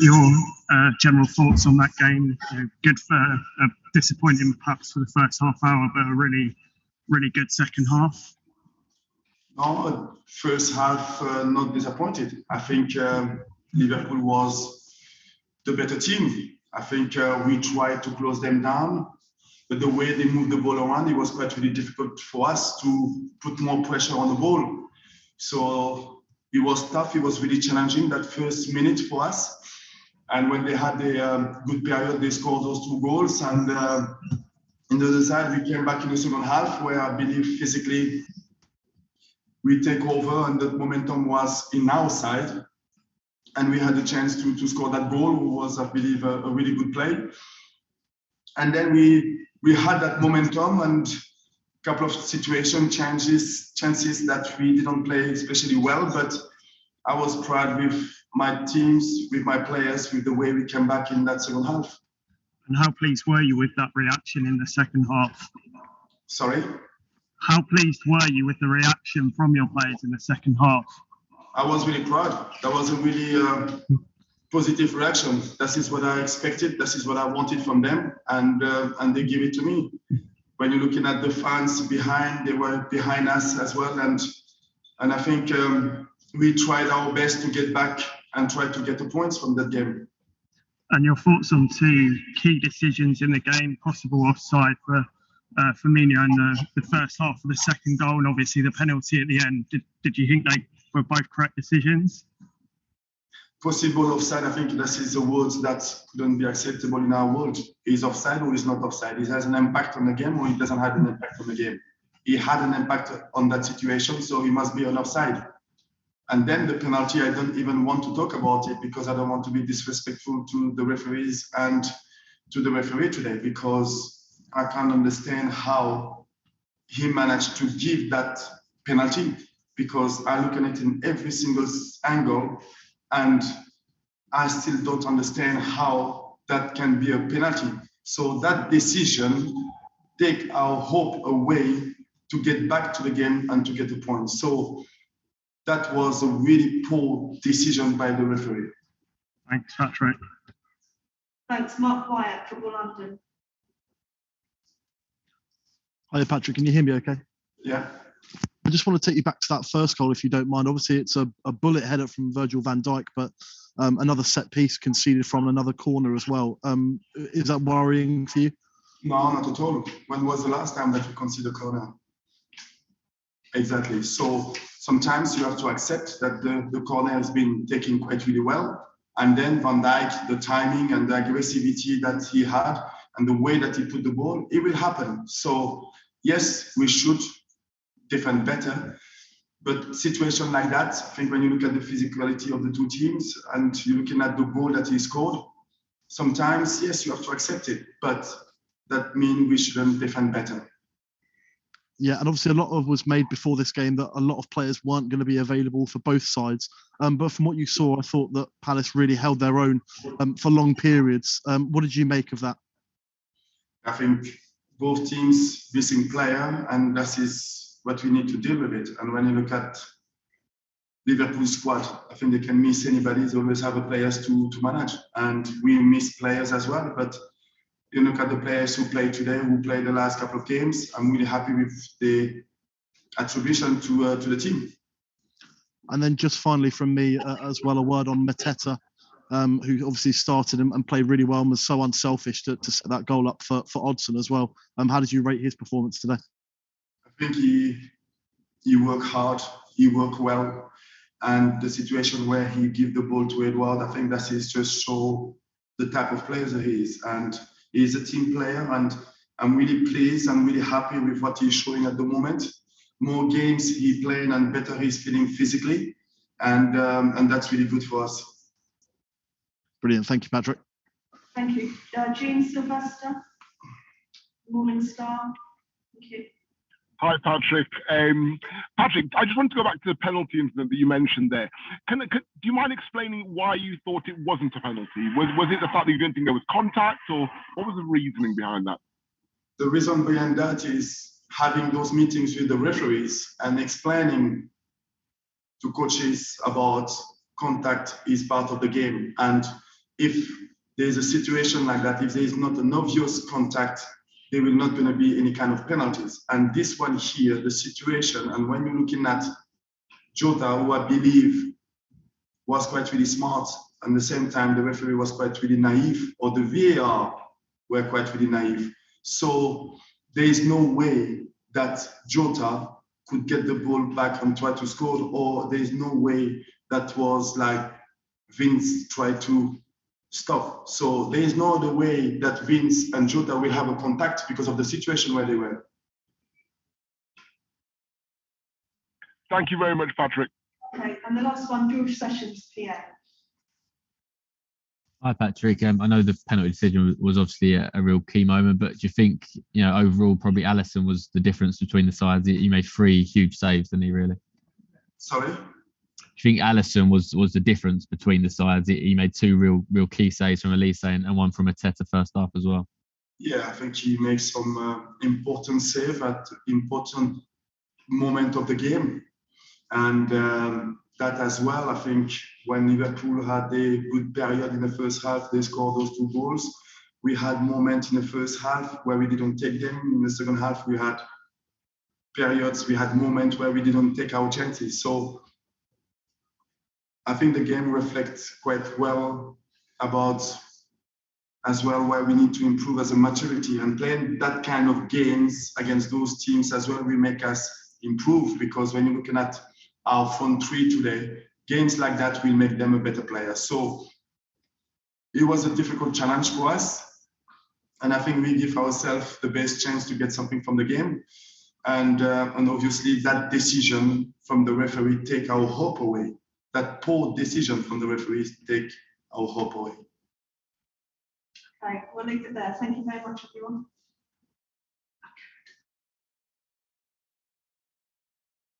get your general thoughts on that game. Good for disappointing perhaps for the first half hour, but a really, really good second half. No, first half not disappointed. I think Liverpool was the better team. I think we tried to close them down, but the way they moved the ball around, it was quite really difficult for us to put more pressure on the ball. So it was tough. It was really challenging that first minute for us. And when they had a good period, they scored those 2 goals. And on the other side, we came back in the second half, where I believe physically we take over, and the momentum was in our side. And we had the chance to score that goal, which was, I believe, a really good play. And then we had that momentum and a couple of chances that we didn't play especially well. But I was proud with my teams, with my players, with the way we came back in that second half. And how pleased were you with that reaction in the second half? Sorry? How pleased were you with the reaction from your players in the second half? I was really proud. That was a really positive reaction. That is what I expected. That is what I wanted from them, and they give it to me. When you're looking at the fans behind, they were behind us as well, and I think we tried our best to get back and try to get the points from that game. And your thoughts on 2 key decisions in the game, possible offside for Firmino in the first half of the second goal, and obviously the penalty at the end. Did you think they were both correct decisions? Possible offside, I think that is a word that couldn't be acceptable in our world. Is offside or is not offside? It has an impact on the game, or it doesn't have an impact on the game. He had an impact on that situation, so he must be an offside. And then the penalty, I don't even want to talk about it, because I don't want to be disrespectful to the referees and to the referee today, because I can't understand how he managed to give that penalty, because I look at it in every single angle and I still don't understand how that can be a penalty. So that decision take our hope away to get back to the game and to get the point. So that was a really poor decision by the referee. Thanks, Patrick. Thanks, Mark Wyatt, Football London. Hi, Patrick. Can you hear me okay? Yeah. I just want to take you back to that first goal, if you don't mind. Obviously, it's a bullet header from Virgil van Dijk, but another set piece conceded from another corner as well. Is that worrying for you? No, not at all. When was the last time that we conceded a corner? Exactly. So sometimes you have to accept that the corner has been taken quite really well. And then Van Dijk, the timing and the aggressivity that he had and the way that he put the ball, it will happen. So yes, we should defend better. But situation like that, I think when you look at the physicality of the 2 teams and you're looking at the goal that he scored, sometimes, yes, you have to accept it. But that means we shouldn't defend better. Yeah, and obviously a lot of was made before this game that a lot of players weren't going to be available for both sides. But from what you saw, I thought that Palace really held their own for long periods. What did you make of that? I think both teams missing player, and that is what we need to deal with it. And when you look at Liverpool's squad, I think they can miss anybody. They always have the players to manage, and we miss players as well. But you look at the players who played today, who played the last couple of games. I'm really happy with the attribution to the team. And then just finally from me as well, a word on Mateta, who obviously started and played really well and was so unselfish to set that goal up for Odsonne as well. How did you rate his performance today? I think he worked hard, he worked well, and the situation where he gave the ball to Edouard, I think that is just show the type of player that he is. And he's a team player, and I'm really pleased and really happy with what he's showing at the moment. More games he playing and better he's feeling physically, and that's really good for us. Brilliant. Thank you, Patrick. Thank you. James Sylvester, Morning Star. Thank you. Hi, Patrick. Patrick, I just wanted to go back to the penalty incident that you mentioned there. Do you mind explaining why you thought it wasn't a penalty? Was it the fact that you didn't think there was contact, or what was the reasoning behind that? The reason behind that is having those meetings with the referees and explaining to coaches about contact is part of the game. And if there's a situation like that, if there is not an obvious contact, there will not going to be any kind of penalties. And this one here, the situation, and when you're looking at Jota, who I believe was quite really smart, and at the same time the referee was quite really naive, or the Vieira were quite really naive. So there is no way that Jota could get the ball back and try to score, or there is no way that was like Vince tried to stop. So there is no other way that Vince and Jota will have a contact because of the situation where they were. Thank you very much, Patrick. Okay, and the last one, George Sessions, PA. Hi, Patrick. I know the penalty decision was obviously a real key moment, but do you think, overall, probably Alisson was the difference between the sides? He made 3 huge saves, didn't he, really? Sorry? Do you think Alisson was the difference between the sides? He made 2 real key saves from Alisson and one from Mateta first half as well. Yeah, I think he makes some important save at important moment of the game. And that as well, I think when Liverpool had a good period in the first half, they scored those 2 goals. We had moments in the first half where we didn't take them. In the second half, we had periods, we had moments where we didn't take our chances. So I think the game reflects quite well about as well where we need to improve as a maturity, and playing that kind of games against those teams as well will make us improve, because when you're looking at our front 3 today, games like that will make them a better player. So it was a difficult challenge for us, and I think we give ourselves the best chance to get something from the game. And obviously that decision from the referee take our hope away. That poor decision from the referees take our hope away. Okay, we'll leave it there. Thank you very much, everyone.